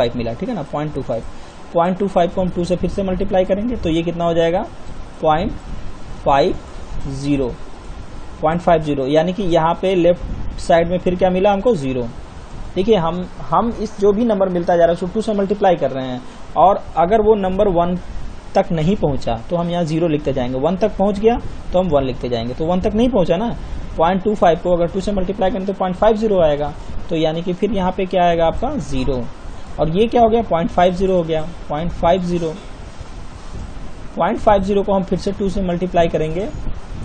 5 मिला, ठीक है ना, 0.25। 0.25 को हम 2 से फिर से मल्टीप्लाई करेंगे तो ये कितना हो जाएगा 0.50, 0.50, यानी कि यहाँ पे लेफ्ट साइड में फिर क्या मिला हमको 0। देखिए हम इस जो भी नंबर मिलता जा रहा है उसको 2 से मल्टीप्लाई कर रहे हैं, और अगर वो नंबर 1 तक नहीं पहुंचा तो हम यहाँ 0 लिखते जाएंगे, 1 तक पहुंच गया तो हम 1 लिखते जाएंगे। तो 1 तक नहीं पहुंचा ना, 0.25 को अगर 2 से मल्टीप्लाई करें तो 0.50 आएगा, तो यानी कि फिर यहाँ पे क्या आएगा आपका 0, और ये क्या हो गया 0.50 हो गया, 0.50 को हम फिर से 2 से मल्टीप्लाई करेंगे,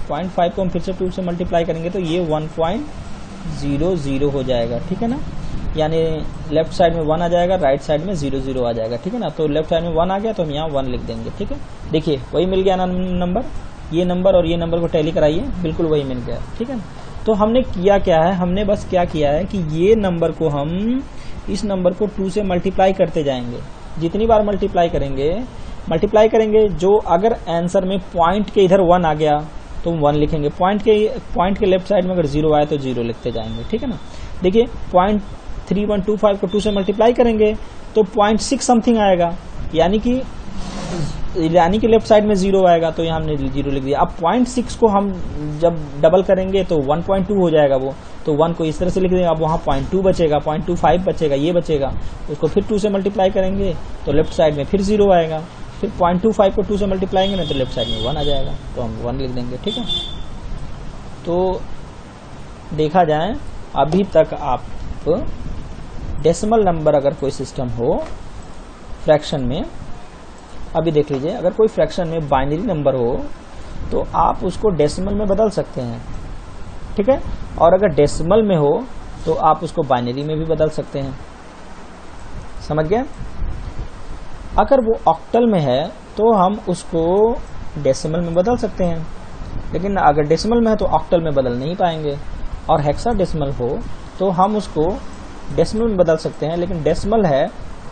0.5 को हम फिर से 2 से मल्टीप्लाई करेंगे तो ये 1.00 हो जाएगा, ठीक है ना, यानी लेफ्ट साइड में 1 आ जाएगा, राइट साइड में 0 आ जाएगा, ठीक है ना। तो लेफ्ट साइड में 1 आ गया तो हम यहाँ 1 लिख देंगे, ठीक है। देखिए वही मिल गया ना नंबर, ये नंबर और ये नंबर को टैली कराइए, बिल्कुल वही मिल गया, ठीक है ना। तो हमने किया क्या है, हमने बस क्या किया है कि ये नंबर को हम इस नंबर को 2 से मल्टीप्लाई करते जाएंगे, जितनी बार मल्टीप्लाई करेंगे जो अगर आंसर में पॉइंट के इधर 1 आ गया तो हम 1 लिखेंगे, पॉइंट के लेफ्ट साइड में अगर 0 आए तो 0 लिखते जाएंगे, ठीक है ना। देखिए 0.3125 को 2 से मल्टीप्लाई करेंगे तो 0.6 समथिंग आएगा, यानी कि लेफ्ट साइड में 0 आएगा, तो यहाँ हमने 0 लिख दिया। अब 0.6 को हम जब डबल करेंगे तो 1.2 हो जाएगा वो, तो 1 को इस तरह से लिख देंगे, अब वहाँ 0.2 बचेगा, 0.25 बचेगा, ये बचेगा, उसको फिर 2 से मल्टीप्लाई करेंगे तो लेफ्ट साइड में फिर 0 आएगा, फिर 0.25 को 2 से मल्टीप्लाई करेंगे तो लेफ्ट साइड में 1 आ जाएगा, तो हम 1 लिख देंगे, ठीक है। तो देखा जाए अभी तक आप डेसिमल नंबर अगर कोई सिस्टम हो फ्रैक्शन में, अभी देख लीजिए, अगर कोई फ्रैक्शन में बाइनरी नंबर हो तो आप उसको डेसिमल में बदल सकते हैं, ठीक है, और अगर डेसिमल में हो तो आप उसको बाइनरी में भी बदल सकते हैं, समझ गए। अगर वो ऑक्टल में है तो हम उसको डेसिमल में बदल सकते हैं, लेकिन अगर डेसिमल में है तो ऑक्टल में बदल नहीं पाएंगे, और हेक्साडेसिमल हो तो हम उसको डेसिमल में बदल सकते हैं, लेकिन डेसिमल है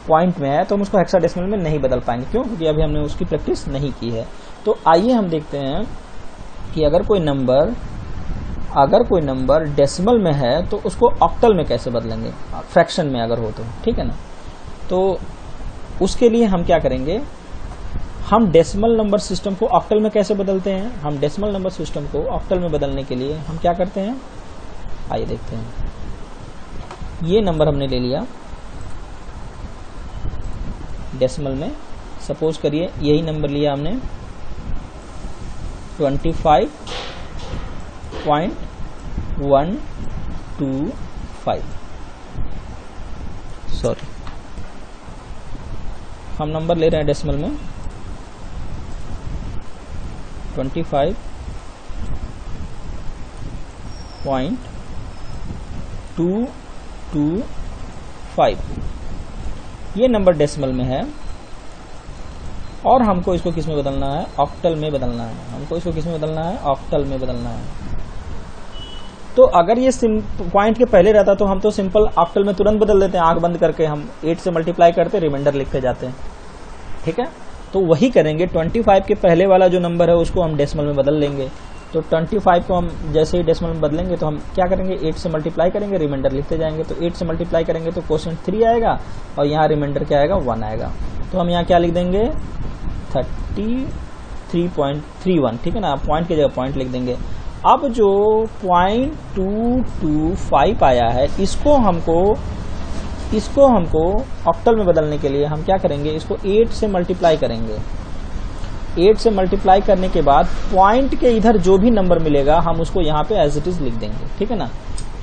पॉइंट में है तो हम उसको हेक्साडेसिमल में नहीं बदल पाएंगे, क्यों, क्योंकि अभी हमने उसकी प्रैक्टिस नहीं की है। तो आइए हम देखते हैं कि अगर कोई नंबर डेसिमल में है तो उसको ऑक्टल में कैसे बदलेंगे, फ्रैक्शन में अगर हो तो, ठीक है ना। तो उसके लिए हम क्या करेंगे, हम डेसिमल नंबर सिस्टम को ऑक्टल में कैसे बदलते हैं। हम डेसिमल नंबर सिस्टम को ऑक्टल में बदलने के लिए हम क्या करते हैं, आइए देखते हैं। ये नंबर हमने ले लिया डेसिमल में, सपोज करिए यही नंबर लिया हमने 25.125, सॉरी, हम नंबर ले रहे हैं डेसिमल में 25.225, ये नंबर डेसिमल में है, और हमको इसको किस में बदलना है, ऑक्टल में बदलना है। हमको इसको किस में बदलना है, ऑक्टल में बदलना है। तो अगर ये पॉइंट के पहले रहता तो हम तो सिंपल ऑक्टल में तुरंत बदल देते हैं, आंख बंद करके हम 8 से मल्टीप्लाई करते, रिमाइंडर लिखते जाते हैं, ठीक है। तो वही करेंगे, 25 के पहले वाला जो नंबर है उसको हम डेसिमल में बदल लेंगे। तो 25 को हम जैसे ही डेसिमल में बदलेंगे तो हम क्या करेंगे, 8 से मल्टीप्लाई करेंगे, रिमाइंडर लिखते जाएंगे। तो 8 से मल्टीप्लाई करेंगे तो क्वोशिएंट 3 आएगा, और यहाँ रिमाइंडर क्या आएगा, 1 आएगा। तो हम यहाँ क्या लिख देंगे, 33.31, ठीक है ना, पॉइंट की जगह पॉइंट लिख देंगे। अब जो 0.225 आया है इसको हमको ऑक्टल में बदलने के लिए हम क्या करेंगे, इसको 8 से मल्टीप्लाई करेंगे। 8 से मल्टीप्लाई करने के बाद पॉइंट के इधर जो भी नंबर मिलेगा हम उसको यहाँ पे एज इट इज लिख देंगे, ठीक है ना।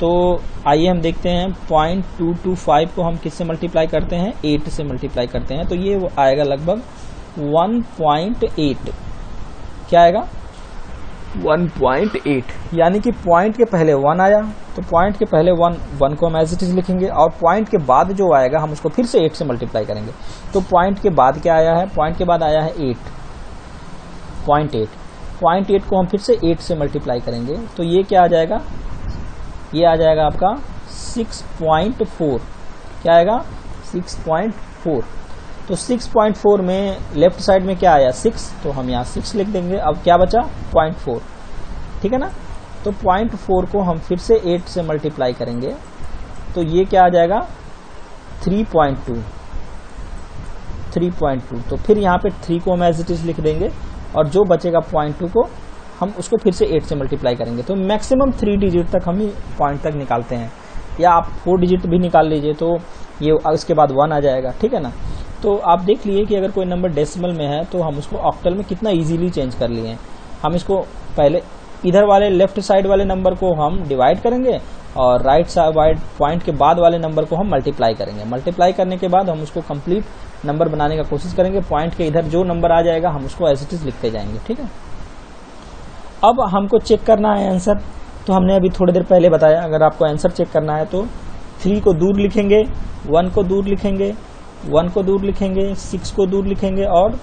तो आइए हम देखते हैं 0.225 को हम किससे मल्टीप्लाई करते हैं, 8 से मल्टीप्लाई करते हैं, तो ये आएगा लगभग 1.8, क्या आएगा 1.8, यानी कि पॉइंट के पहले 1 आया तो पॉइंट के पहले 1 को हम एज इट इज लिखेंगे, और पॉइंट के बाद जो आएगा हम उसको फिर से 8 से मल्टीप्लाई करेंगे। तो पॉइंट के बाद क्या आया है, पॉइंट के बाद आया है 0.8 को हम फिर से 8 से मल्टीप्लाई करेंगे, तो ये क्या आ जाएगा, ये आ जाएगा आपका 6.4, क्या आएगा 6.4। तो 6.4 में लेफ्ट साइड में क्या आया 6, तो हम यहाँ 6 लिख देंगे। अब क्या बचा 0.4, ठीक है ना। तो 0.4 को हम फिर से 8 से मल्टीप्लाई करेंगे, तो ये क्या आ जाएगा 3.2, 3.2, तो फिर यहाँ पे 3 को हम एज इट इज लिख देंगे और जो बचेगा 0.2 को हम उसको फिर से 8 से मल्टीप्लाई करेंगे। तो मैक्सिमम 3 डिजिट तक हम ही पॉइंट तक निकालते हैं, या आप 4 डिजिट भी निकाल लीजिए तो ये उसके बाद 1 आ जाएगा, ठीक है ना। तो आप देख लिए कि अगर कोई नंबर डेसिमल में है तो हम उसको ऑक्टल में कितना इजीली चेंज कर लिए हैं। हम इसको पहले इधर वाले लेफ्ट साइड वाले नंबर को हम डिवाइड करेंगे और राइट साइड पॉइंट के बाद वाले नंबर को हम मल्टीप्लाई करेंगे। मल्टीप्लाई करने के बाद हम उसको कंप्लीट नंबर बनाने का कोशिश करेंगे। पॉइंट के इधर जो नंबर आ जाएगा हम उसको एज इट इज लिखते जाएंगे, ठीक है। अब हमको चेक करना है आंसर, तो हमने अभी थोड़ी देर पहले बताया, अगर आपको आंसर चेक करना है तो 3 को दूर लिखेंगे, 1 को दूर लिखेंगे, 1 को दूर लिखेंगे, 6 को दूर लिखेंगे और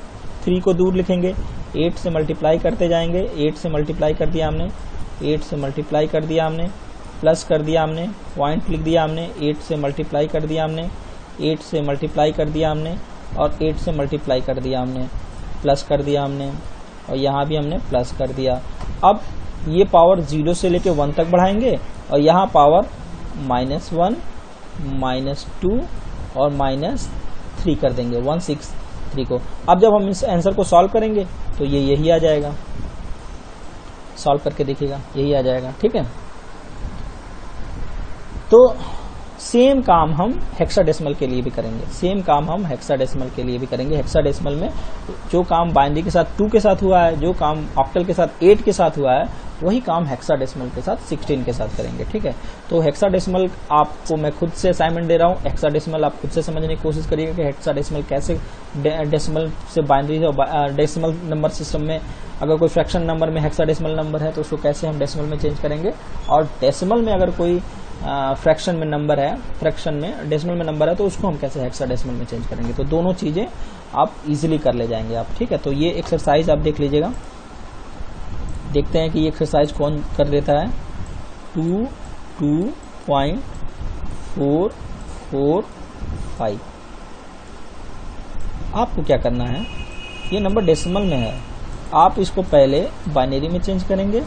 3 को दूर लिखेंगे। 8 से मल्टीप्लाई करते जाएंगे, 8 से मल्टीप्लाई कर दिया हमने, 8 से मल्टीप्लाई कर दिया हमने, प्लस कर दिया हमने, पॉइंट लिख दिया हमने, 8 से मल्टीप्लाई कर दिया हमने, 8 से मल्टीप्लाई कर दिया हमने और 8 से मल्टीप्लाई कर दिया हमने, प्लस कर दिया हमने और यहाँ भी हमने प्लस कर दिया। अब ये पावर 0 से लेके 1 तक बढ़ाएंगे और यहाँ पावर -1, -2 और -3 कर देंगे, 163 को। अब जब हम इस आंसर को सॉल्व करेंगे तो ये यही आ जाएगा, सॉल्व करके देखिएगा यही आ जाएगा, ठीक है। तो सेम काम हम हेक्साडेसिमल के लिए भी करेंगे, सेम काम हम हेक्साडेसिमल के लिए भी करेंगे। हेक्साडेसिमल में जो काम बाइनरी के साथ 2 के साथ हुआ है, जो काम ऑक्टल के साथ 8 के साथ हुआ है, वही काम हेक्साडेसिमल के साथ 16 के साथ करेंगे, ठीक है। तो हेक्साडेसिमल आपको मैं खुद से असाइनमेंट दे रहा हूँ, हेक्साडेसिमल आप खुद से समझने की कोशिश करिएगा कि हेक्साडेसिमल कैसे डेसिमल से बाइनरी डेसिमल नंबर सिस्टम में अगर कोई फ्रैक्शन नंबर में हेक्साडेसिमल नंबर है तो उसको कैसे हम डेसिमल में चेंज करेंगे, और डेसिमल में अगर कोई फ्रैक्शन में नंबर है, फ्रैक्शन में डेसिमल में नंबर है तो उसको हम कैसे हेक्साडेसिमल में चेंज करेंगे। तो दोनों चीजें आप इजीली कर ले जाएंगे आप, ठीक है। तो ये एक्सरसाइज आप देख लीजिएगा, देखते हैं कि ये एक्सरसाइज कौन कर देता है। 22.445 आपको क्या करना है, ये नंबर डेसिमल में है, आप इसको पहले बाइनरी में चेंज करेंगे,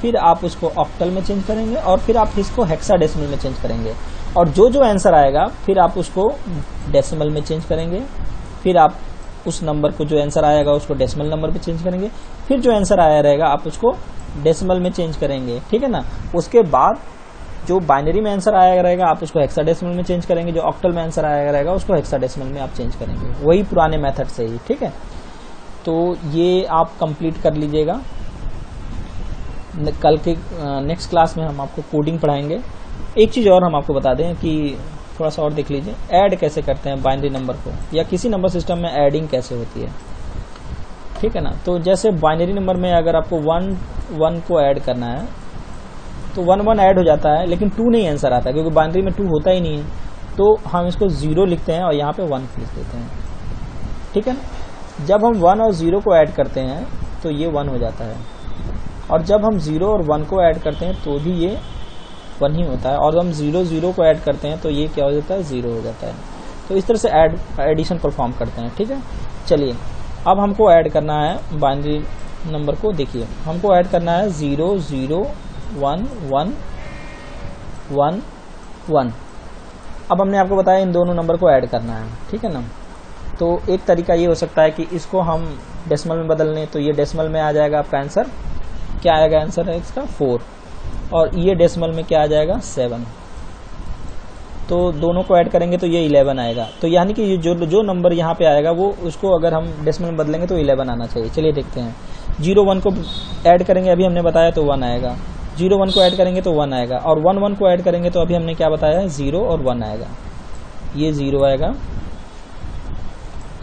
फिर आप उसको ऑक्टल में चेंज करेंगे और फिर आप इसको हेक्साडेसिमल में चेंज करेंगे, और जो जो आंसर आएगा फिर आप उसको डेसिमल में चेंज करेंगे, फिर आप उस नंबर को जो आंसर आएगा उसको डेसिमल नंबर पे चेंज करेंगे, फिर जो आंसर आया रहेगा आप उसको डेसिमल में चेंज करेंगे, ठीक है ना। उसके बाद जो बाइनरी में आंसर आया रहेगा आप उसको हेक्साडेसिमल में चेंज करेंगे, जो ऑक्टल में आंसर आया रहेगा उसको हेक्साडेसिमल में आप चेंज करेंगे, वही पुराने मेथड से ही, ठीक है। तो ये आप कंप्लीट कर लीजिएगा। कल के नेक्स्ट क्लास में हम आपको कोडिंग पढ़ाएंगे। एक चीज़ और हम आपको बता दें कि थोड़ा सा और देख लीजिए, ऐड कैसे करते हैं बाइनरी नंबर को, या किसी नंबर सिस्टम में ऐडिंग कैसे होती है, ठीक है ना। तो जैसे बाइनरी नंबर में अगर आपको 1 को ऐड करना है तो 1 ऐड हो जाता है, लेकिन 2 नहीं आंसर आता क्योंकि बाइनरी में 2 होता ही नहीं है, तो हम इसको 0 लिखते हैं और यहाँ पे 1 लिख देते हैं, ठीक है ना। जब हम 1 और 0 को ऐड करते हैं तो ये 1 हो जाता है, और जब हम 0 और 1 को ऐड करते हैं तो भी ये 1 ही होता है, और जब हम 0 को ऐड करते हैं तो ये क्या हो जाता है, 0 हो जाता है। तो इस तरह से एडिशन परफॉर्म करते हैं, ठीक है। चलिए अब हमको ऐड करना है बाइनरी नंबर को, देखिए हमको ऐड करना है 0 0 1 1 1 1। अब हमने आपको बताया इन दोनों नंबर को ऐड करना है, ठीक है ना। तो एक तरीका ये हो सकता है कि इसको हम डेसिमल में बदल लें, तो ये डेसिमल में आ जाएगा आपका आंसर, क्या आएगा आंसर है इसका 4, और ये डेसिमल में क्या आ जाएगा 7। तो दोनों को ऐड करेंगे तो ये 11 आएगा। तो यानी कि जो नंबर यहाँ पे आएगा वो उसको अगर हम डेसिमल में बदलेंगे तो 11 आना चाहिए। चलिए देखते हैं, 0 1 को ऐड करेंगे अभी हमने बताया तो 1 आएगा, 0 1 को ऐड करेंगे तो 1 आएगा, और 1 1 को ऐड करेंगे तो अभी हमने क्या बताया, 0 और 1 आएगा, ये 0 आएगा,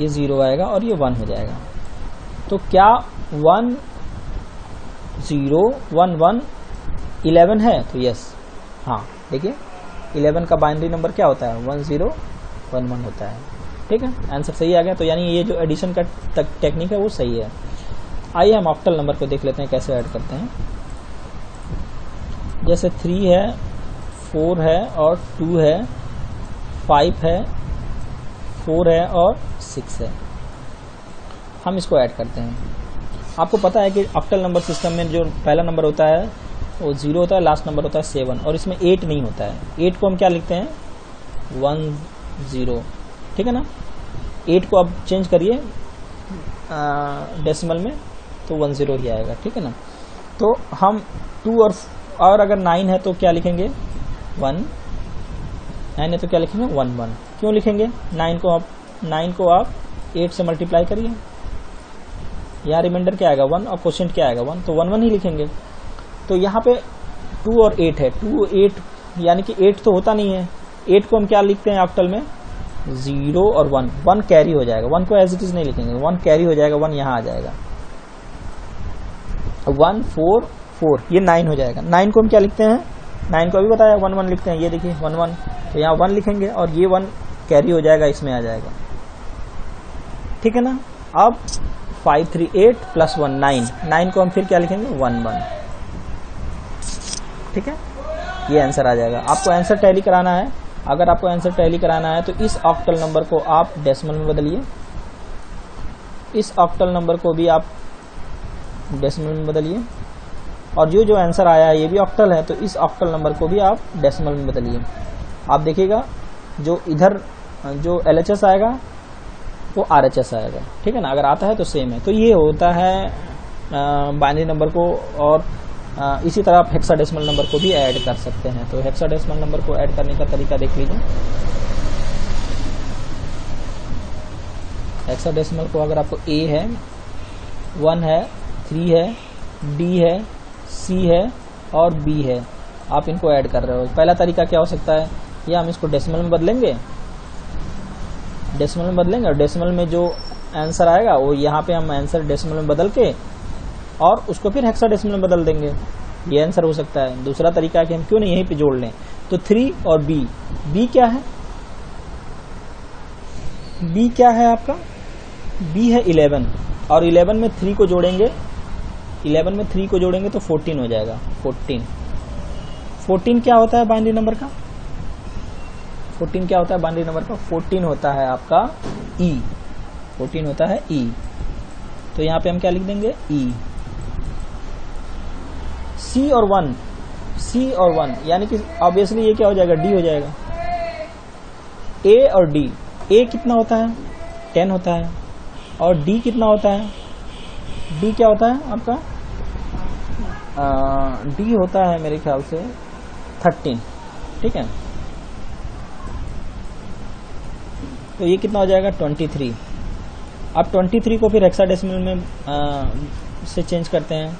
ये 0 आएगा और ये 1 हो जाएगा। तो क्या 1 0 1 1 11 है, तो यस, हाँ देखिए 11 का बाइनरी नंबर क्या होता है, 1 0 1 1 होता है, ठीक है। आंसर सही आ गया। तो यानी ये जो एडिशन का टेक्निक है वो सही है। आइए हम ऑक्टल नंबर को देख लेते हैं कैसे ऐड करते हैं। जैसे 3 है, 4 है और 2 है, 5 है, 4 है और 6 है, हम इसको ऐड करते हैं। आपको पता है कि ऑक्टल नंबर सिस्टम में जो पहला नंबर होता है वो 0 होता है, लास्ट नंबर होता है 7, और इसमें 8 नहीं होता है। 8 को हम क्या लिखते हैं, 1 0, ठीक है ना। 8 को आप चेंज करिए डेसिमल में तो 10 ही आएगा, ठीक है ना। तो हम 2 और अगर 9 है तो क्या लिखेंगे 1, 9 है तो क्या लिखेंगे 1 1। क्यों लिखेंगे 9 को आप 8 से मल्टीप्लाई करिए, यहाँ रिमाइंडर क्या आएगा 1 और क्वोशिएंट क्या आएगा 1, तो 1 1 ही लिखेंगे। तो यहाँ पे 2 और 8 है, 2 8 यानी कि 8 तो होता नहीं है, 8 को हम क्या लिखते हैं ऑक्टल में 0 और 1, 1 कैरी हो जाएगा, 1 को एज इट इज नहीं लिखेंगे, 1 कैरी हो जाएगा, 1 यहाँ आ जाएगा, 1 4 4 ये 9 हो जाएगा। 9 को हम क्या लिखते हैं, 9 को अभी बताया 1 1 लिखते हैं, ये देखिए 1 1, तो यहाँ 1 लिखेंगे और ये 1 कैरी हो जाएगा, इसमें आ जाएगा, ठीक है ना। अब 5 3 8 प्लस 1 9, 9 को हम फिर क्या लिखेंगे 1 1, ठीक है, ये आंसर आ जाएगा। आपको आंसर टैली कराना है, अगर आपको आंसर टैली कराना है तो इस ऑक्टल नंबर को आप डेसिमल में बदलिए, इस ऑक्टल नंबर को भी आप डेसिमल में बदलिए, और जो आंसर आया है ये भी ऑक्टल है, तो इस ऑक्टल नंबर को भी आप डेसिमल में बदलिए। आप देखिएगा जो इधर जो LHS आएगा वो RHS आएगा, ठीक है ना, अगर आता है तो सेम है। तो ये होता है बाइनरी नंबर को, और इसी तरह आप हेक्साडेसिमल नंबर को भी ऐड कर सकते हैं। तो हेक्साडेसिमल नंबर को ऐड करने का तरीका देख लीजिए। हेक्साडेसिमल को अगर आपको A है, 1 है, 3 है, D है, C है और B है, आप इनको ऐड कर रहे हो। पहला तरीका क्या हो सकता है, या हम इसको डेसिमल में बदलेंगे, डेसिमल में बदलेंगे और डेसिमल में जो आंसर आएगा वो यहाँ पे हम आंसर डेसिमल में बदल के और उसको फिर हेक्साडेसिमल में बदल देंगे, ये आंसर हो सकता है। दूसरा तरीका है कि हम क्यों नहीं यहीं पे जोड़ लें, तो 3 और B क्या है, B क्या है आपका, B है 11 और 11 में 3 को जोड़ेंगे, 11 में 3 को जोड़ेंगे तो 14 हो जाएगा, 14 क्या होता है बाइनरी नंबर का, 14 क्या होता है बाइनरी नंबर का, 14 होता है आपका E, 14 होता है E। तो यहाँ पे हम क्या लिख देंगे E। C और 1 यानी कि ऑब्वियसली ये क्या हो जाएगा D हो जाएगा। A और D, A कितना होता है 10 होता है और D कितना होता है, D क्या होता है आपका D होता है मेरे ख्याल से 13, ठीक है। तो ये कितना हो जाएगा 23। अब 23 को फिर हेक्साडेसिमल में से चेंज करते हैं,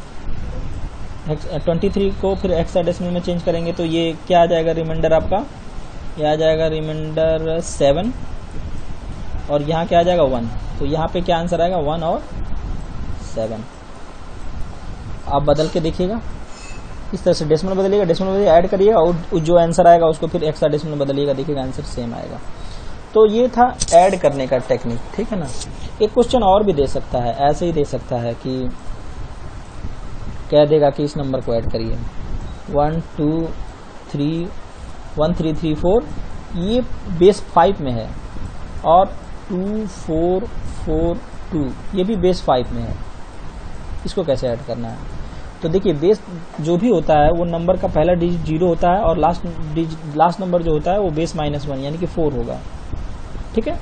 23 को फिर हेक्साडेसिमल में चेंज करेंगे तो ये क्या आ जाएगा रिमाइंडर आपका, ये आ जाएगा रिमाइंडर 7 और यहाँ क्या आ जाएगा 1, तो यहाँ पे क्या आंसर आएगा 1 और 7। आप बदल के देखिएगा, इस तरह से डेसिमल बदलिएगा, डेसिमल बदलिए ऐड करिएगा और जो आंसर आएगा उसको फिर हेक्साडेसिमल में बदलिएगा, देखिएगा आंसर सेम आएगा। तो ये था ऐड करने का टेक्निक, ठीक है ना। एक क्वेश्चन और भी दे सकता है, ऐसे ही दे सकता है कि कह देगा कि इस नंबर को ऐड करिए 1 2 3 1 3 3 4, ये बेस 5 में है, और 2 4 4 2 ये भी बेस 5 में है, इसको कैसे ऐड करना है। तो देखिए बेस जो भी होता है वो नंबर का पहला डिजिट 0 होता है और लास्ट नंबर जो होता है वो बेस -1 यानी कि 4 होगा, ठीक है।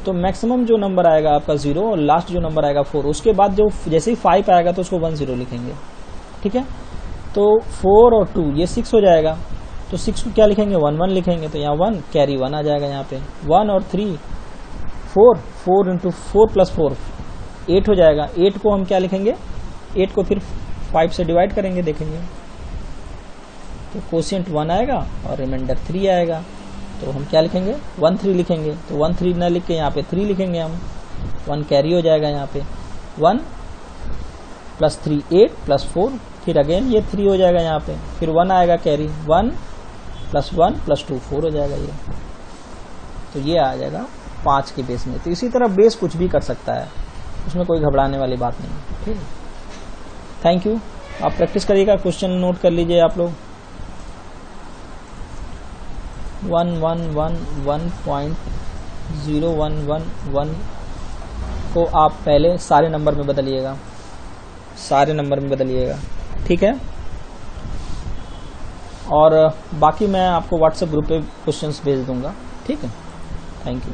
तो मैक्सिमम जो नंबर आएगा आपका 0 और लास्ट जो नंबर आएगा 4, उसके बाद जो जैसे ही 5 आएगा तो उसको 1 0 लिखेंगे, ठीक है। तो 4 और 2 ये 6 हो जाएगा, तो 6 को क्या लिखेंगे 1 1 लिखेंगे, तो यहाँ 1 कैरी 1 आ जाएगा, यहाँ पे 1 और 3 4 इंटू 4 प्लस 4 8 हो जाएगा। 8 को हम क्या लिखेंगे, 8 को फिर 5 से डिवाइड करेंगे, देखेंगे तो कोशिएंट 1 आएगा और रिमाइंडर 3 आएगा, तो हम क्या लिखेंगे 1 3 लिखेंगे। तो 1 3 न लिख के यहाँ पे 3 लिखेंगे हम, 1 कैरी हो जाएगा, यहाँ पे 1 प्लस 3 8 प्लस 4 फिर अगेन ये 3 हो जाएगा, यहाँ पे फिर 1 आएगा कैरी, 1 प्लस 1 प्लस 2 4 हो जाएगा ये, तो ये आ जाएगा 5 के बेस में। तो इसी तरह बेस कुछ भी कर सकता है, उसमें कोई घबराने वाली बात नहीं है, ठीक है। थैंक यू, आप प्रैक्टिस करिएगा, क्वेश्चन नोट कर लीजिए आप लोग। 1 1 1 1.0111 को आप पहले सारे नंबर में बदलिएगा, सारे नंबर में बदलिएगा, ठीक है। और बाकी मैं आपको व्हाट्सएप ग्रुप पे क्वेश्चंस भेज दूंगा, ठीक है। Thank you.